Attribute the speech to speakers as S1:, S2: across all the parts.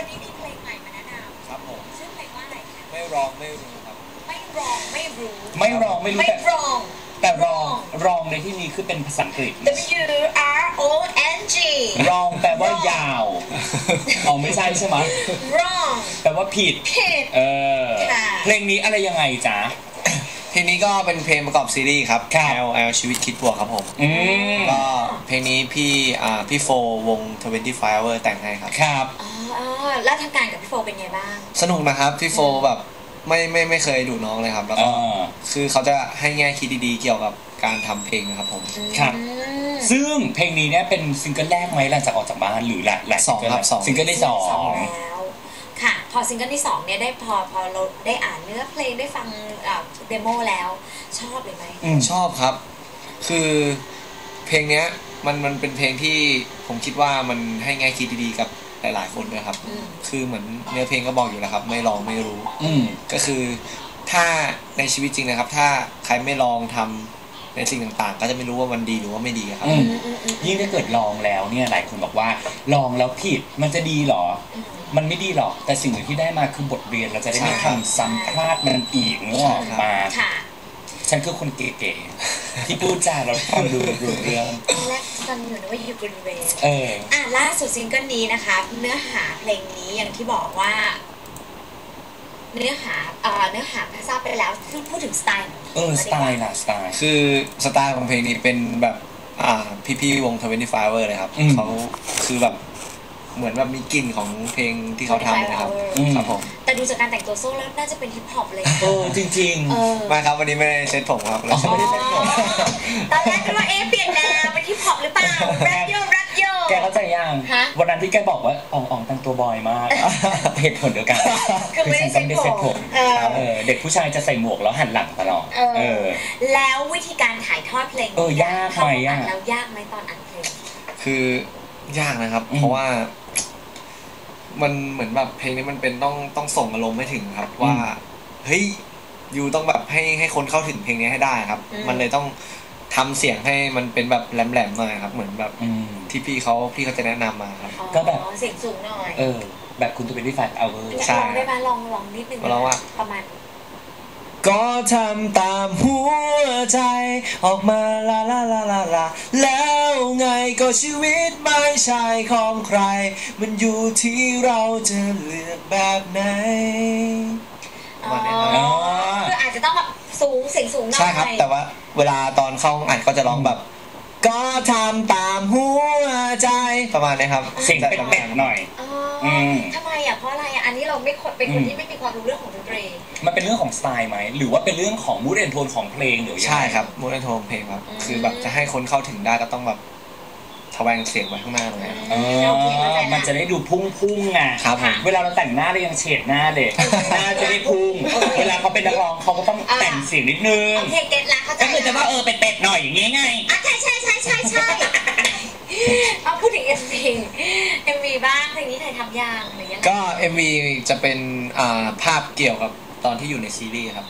S1: วันนี้มีเพลงใหม่มาแนะนำ
S2: ครับผม
S1: ชื่อเพลงว่าอะไรคะ
S2: ไม่ร้องไม่รู้ครับ
S1: ไม่ร้องไม่รู้
S3: ไม่ร้องไม่รู้แต่รองในที่นี้คือเป็นภาษาอังกฤษ
S1: WRONG
S3: รองแปลว่ายาวอ๋อไม่ใช่ใช่ไหม
S1: wrong
S3: แปลว่าผิดเพลงนี้อะไรยังไงจ๊ะ
S2: เพลงนี้ก็เป็นเพลงประกอบซีรีส์ครับ LL ชีวิตคิดบวกครับผมก็เพลงนี้พี่โฟวง25 Hour แต่งให้ครับ
S3: ครับ
S1: แล้วทำการกับพี่โฟเป็นไงบ้าง
S2: สนุกนะครับพี่โฟแบบไม่เคยดูน้องเลยครับแล้วก็คือเขาจะให้แง่คิดดีๆเกี่ยวกับการทำเพลงนะครับผม
S3: ครับซึ่งเพลงนี้เนี่ยเป็นซิงเกิลแรกไหมหลังจากออกจากบ้านหรือหลาย
S2: สองครับ
S3: ซิงเกิลที่สอง
S1: แล้วค่ะพอซิงเกิลที่2เนี่ยได้พอเราได้อ่านเนื้อเพลงได้ฟังเดโมแล้วชอบเลยไหม
S2: ชอบครับคือเพลงเนี้ยมันเป็นเพลงที่ผมคิดว่ามันให้แง่คิดดีๆกับหลายๆคนด้วยครับคือเหมือนเนื้อเพลงก็บอกอยู่แล้วครับไม่ลองไม่รู้ก็คือถ้าในชีวิตจริงนะครับถ้าใครไม่ลองทำในสิ่งต่างๆก็จะไม่รู้ว่ามันดีหรือว่าไม่ดีครับ
S3: ยิ่งถ้าเกิดลองแล้วเนี่ยหลายคนบอกว่าลองแล้วผิดมันจะดีหรอมันไม่ดีหรอกแต่สิ่งหนึ่งที่ได้มาคือบทเรียนเราจะได้ไม่ทำซ้ำพลาดมันอีกนึกออกมาฉันคือคนเก๋ๆที่พูดจาเราฟังดูรู้เรื่อง
S1: แรกฟังอยู่นะว่าอยู่บริเวณล่าสุดซิงเกิลนี้นะคะเนื้อหาเพลงนี้อย่างที่บอกว่าเนื้อหาทราบไปแล้วพูดถึงสไตล์
S3: สไตล์นะสไตล์
S2: คือสไตล์ของเพลงนี้เป็นแบบพี่วง25 Hour เลยครับเขาคือแบบเหมือนแบบมีกลิ่นของเพลงที่เขาทำนะครับครับผม
S1: แต่ดูจากการแต่งตัวโซ่แล้วน่าจะเป็นฮิปฮอปเลย
S3: จริง
S2: ๆไม่ครับวันนี้ไม่ได้เซ็ตผมครับแล้วไม่ได้เซ็ตผม
S1: ตอนแรกคิดว่าเปลี่ยนแนวเป็นฮิปฮอปหรือเปล่าแรปโย
S3: แกเข้าใจยังวันนั้นที่แกบอกว่าอ่องแต่งตัวบอยมากเหตุผลเดียวกัน
S1: คือไม่ได้เซ็ตผม
S3: เด็กผู้ชายจะใส่หมวกแล้วหันหลังตลอด
S1: แล้ววิธีการถ่ายทอดเพลง
S3: ยากไหม
S1: แล้วยากไหมตอนอัดเพลง
S2: คือยากนะครับเพราะว่ามันเหมือนแบบเพลงนี้มันเป็นต้องส่งอารมณ์ให้ถึงครับว่าเฮ้ยยูต้องแบบให้คนเข้าถึงเพลงนี้ให้ได้ครับมันเลยต้องทำเสียงให้มันเป็นแบบแหลมๆหน่อยครับเหมือนแบบที่พี่เขาจะแนะนำมาครับ
S1: ก็แบบเสียงสูงหน่อย
S3: แบบคุณ25 Hour
S1: ใช่ลองได้ไหมลองนิดนึง
S2: ลองว่า
S1: ประมาณ
S2: ก็ทำตามหัวใจออกมาลาแล้วไงก็ชีวิตไม่ใช่ของใครมันอยู่ที่เราจะเลือกแบบไหน
S1: คืออาจจะต้องแบบเสียงสูงหน่อย
S2: ใช่ครับแต่ว่าเวลาตอนเข้าอัดก็จะร้องแบบก็ทำตามหัวใจประมาณนี้ครับ
S3: เสียงเป็ดๆหน่อย
S1: ทำไมเพราะอะไรอันนี้เราไม่เป็นคนที่ไม่มีความรู้เรื่องของดนตรี
S3: มันเป็นเรื่องของสไตล์ไหมหรือว่าเป็นเรื่องของมูดแอนด์โทนของเพลงหรือ
S2: ใช่ครับมูดแอนด์โทนเพลงครับคือแบบจะให้คนเข้าถึงได้ก็ต้องแบบแสวงเสียงไว้ข้างหน้าเลย
S3: มันจะได้ดูพุ่งไงเวลาเราแต่งหน้าเรายังเฉดหน้าเลยหน้าจะได้พุ่งเวลาเขาเป็นนักร้องเขาก็ต้องแต่งเสียงนิดนึงก็คือจะว่าเป็ดๆหน่อยอย่างงี้ไง
S1: ใช่เอาพูดถึง MV บ้างเพลงนี้ถ่ายทำยางหรือยัง
S2: ก็ MV จะเป็นภาพเกี่ยวกับตอนที่อยู่ในซีรีส์ครับ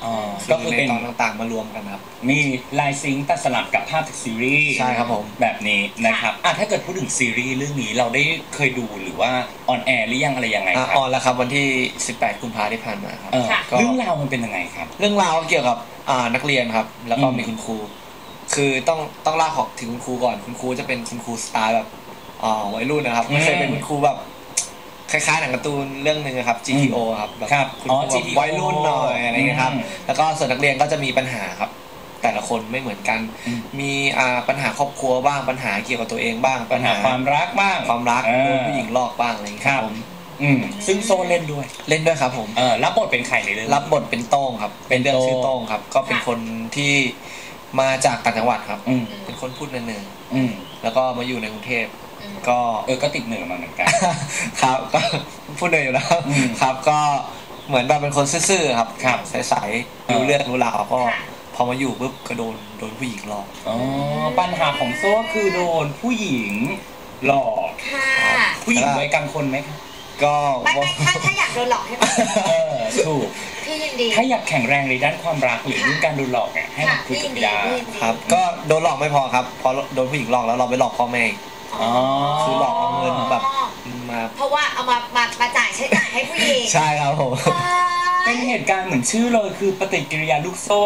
S2: ก็คือในตอนต่างๆมารวมกันครับ
S3: มีลายซิงค์ตัดสลับกับภาพจากซีรีส์
S2: ใช่ครับผม
S3: แบบนี้นะครับถ้าเกิดพูดถึงซีรีส์เรื่องนี้เราได้เคยดูหรือว่าออนแอร์หรือยังอะไรยังไงครับ
S2: ออนแล้วครับวันที่18 กุมภาพันธ์ที่ผ่านมาครับ
S3: เรื่องราวมันเป็นยังไงครับ
S2: เรื่องราวเกี่ยวกับนักเรียนครับแล้วก็มีคุณครูคือต้องเล่าถึงคุณครูก่อนคุณครูจะเป็นคุณครูสไตล์แบบวัยรุ่นนะครับไม่เคยเป็นคุณครูแบบคล้ายๆหนังการ์ตูนเรื่องนึงครับ GTO ครับแบบคุณครูวัยรุ่นหน่อยอะไรเงี้ยครับแล้วก็ส่วนนักเรียนก็จะมีปัญหาครับแต่ละคนไม่เหมือนกันมีปัญหาครอบครัวบ้างปัญหาเกี่ยวกับตัวเองบ้าง
S3: ปัญหาความรักบ้าง
S2: ความรักโดนผู้หญิงหลอกบ้างอะไรอย่างเงี้ยครับ
S3: ซึ่งโซเล่นด้วย
S2: ครับผม
S3: รับบทเป็นใครในเรื่อง
S2: รับบทเป็นโต้งครับเป็นเรื่องชื่อโต้งครับก็เป็นคนที่มาจากต่างจังหวัดครับเป็นคนพูดเนินๆแล้วก็มาอยู่ในกรุงเทพ
S3: ก็ติดเหนือมาเหมือนกัน
S2: ครับก็พูดเนินอยู่แล้วครับก็เหมือนแบบเป็นคนซื่อๆครับใสๆรู้เรื่องรู้ราวก็พอมาอยู่ปุ๊บก็โดนผู้หญิงหลอก
S3: ปัญหาของโซ่คือโดนผู้หญิงหลอกผู้หญิงไว้กลางคนไหมครับ
S2: ก็
S1: ไม่ถ้าอยากโดนหลอกให้
S3: ถูก
S1: พี่ยินดี
S3: ถ้าอยากแข็งแรงในด้านความรักหรือเรื่องการโดนหลอกเนี่ยให้คุยกับยา
S2: ครับก็โดนหลอกไม่พอครับพอโดนผู้หญิงหลอกแล้วเราไปหลอกพ่อแม่คือหลอกเอาเงินแบบมา
S1: เพราะว่าเอามาจ่ายใช้จ่ายให้ผู้หญิง
S2: ใช่ครับผม
S3: เป็นเหตุการณ์เหมือนชื่อเลยคือปฏิกิริยาลูกโซ่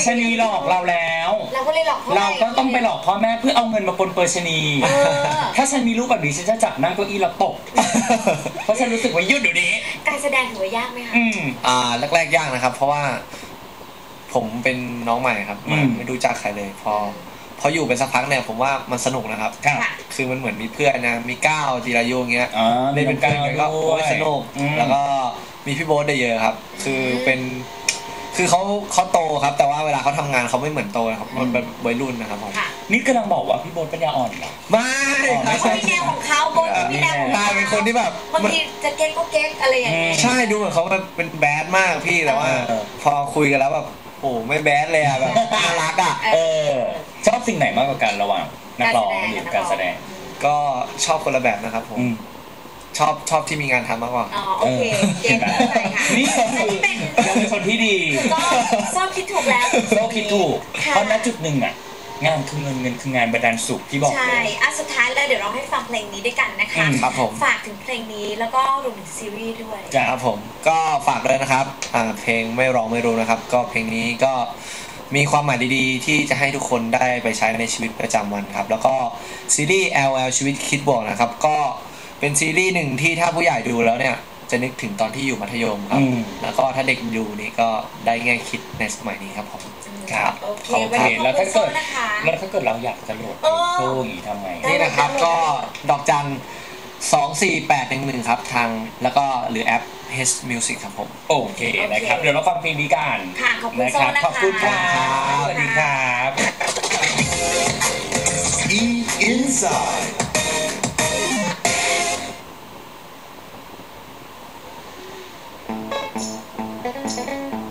S3: ชะนีหลอกเราแล้ว
S1: เราก็เลยหลอกพ่อ
S3: เราก็ต้องไปหลอกพ่อแม่เพื่อเอาเงินมาปนเปื้อนชะนีถ้าฉันมีลูกแบบนี้ฉันจะจับนั่งเก้าอี้แล้วตกเพราะฉันรู้สึกว่าหยุดเดี๋ยวนี้
S1: การแสดงถือว่ายากไหมคะ
S2: แรกๆยากนะครับ เพราะว่าผมเป็นน้องใหม่ครับไม่รู้จักใครเลยพออยู่เป็นสักพักเนี่ยผมว่ามันสนุกนะครับคือมันเหมือนมีเพื่อนนะมีก้าวจีรายุเงี้ยได้เป็นเพื่อนกันก็สนุกแล้วก็มีพี่โบ๊ทได้เยอะครับคือเขาโตครับแต่ว่าเวลาเขาทำงานเขาไม่เหมือนโตนะครับมันเป็นวัยรุ่นนะครับผม
S3: นี่กำลังบอกว่าพี่โบ๊ทปัญญาอ่อนเหรอ
S2: ไม่
S1: เขามีแนวของเขาโบ๊ทมีแนวของเขา
S2: เป็นคนที่แบบ
S1: บางทีจะเก๊กก็เก๊กอะไรอย่างเงี้ย
S2: ใช่ดูเหมือนเขาเป็นแบดมากพี่แต่ว่าพอคุยกันแล้วแบบโอ้ไม่แบดเลยอะแบบน่ารักอะ
S3: ชอบสิ่งไหนมากกว่ากันระหว่างนักร้องหรือการแสดง
S2: ก็ชอบคนละแบบนะครับผมชอบที่มีงานทำมากกว่า
S1: โอเคเก่งค่ะ
S3: นี่คือเราเป็นคนที่ดี
S1: ก็ชอบคิดถูกแล้ว
S3: ชอบคิดถูกเพราะณจุดหนึ่งอะงานคือเงินคืองานบันดาลสุขที่บอก
S1: ใช่สุดท้ายเลยเดี๋ยวเราให้ฟังเพลงนี้ด้วยกันนะคะ
S2: ครับผม
S1: ฝากถึงเพลงนี้แล้วก็รวมถึงซีรีส์ด้วย
S2: ครับผมก็ฝากเลยนะครับเพลงไม่ร้องไม่รู้นะครับก็เพลงนี้ก็มีความหมายดีๆที่จะให้ทุกคนได้ไปใช้ในชีวิตประจำวันครับแล้วก็ซีรีส์ LL ชีวิตคิดบวกนะครับก็เป็นซีรีส์หนึ่งที่ถ้าผู้ใหญ่ดูแล้วเนี่ยจะนึกถึงตอนที่อยู่มัธยมครับแล้วก็ถ้าเด็กดูนี่ก็ได้แง่คิดในสมัยนี้ครับผม
S3: ครับโอเคแล้วถ้าเกิดเราอยากจะโหลดโซ่อย่างนี้ทำไง
S2: นี่นะครับก็ดอกจัน24811ครับทางแล้วก็หรือแอป H Music ครับผม
S3: โอเคนะครับเดี๋ยวเราฟังเพลงนี้กัน
S1: ค่ะขอบคุณโซ่นะคะ
S3: ขอบคุณครับสวัสดีครับ
S4: Eat Inside
S1: Thank you.